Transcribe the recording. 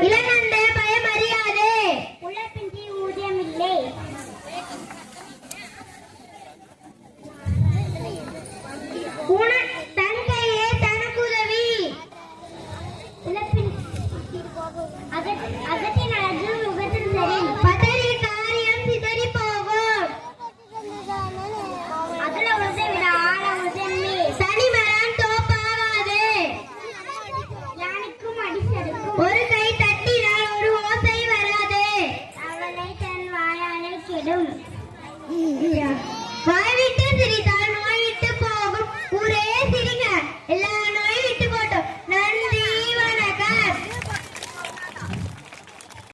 இளநண்டே பயமறியாதே, உழைப்பின்றி ஊதியமில்லை. தன் கையே தனக்குதவி, அகத்தின் அழகு முகத்தில் சரி, பதறி காரியம் சிதறி போகும். அதுல உதை விட ஆழ உதவி, தனி மரம் தோப்பாகாது, யானைக்கும் அடிசருக்கும். ஒரு கை தட்டினால் ஒரு ஓசை வராது, அவளை தன் வாயாலே கெடும். வாய்விட்டு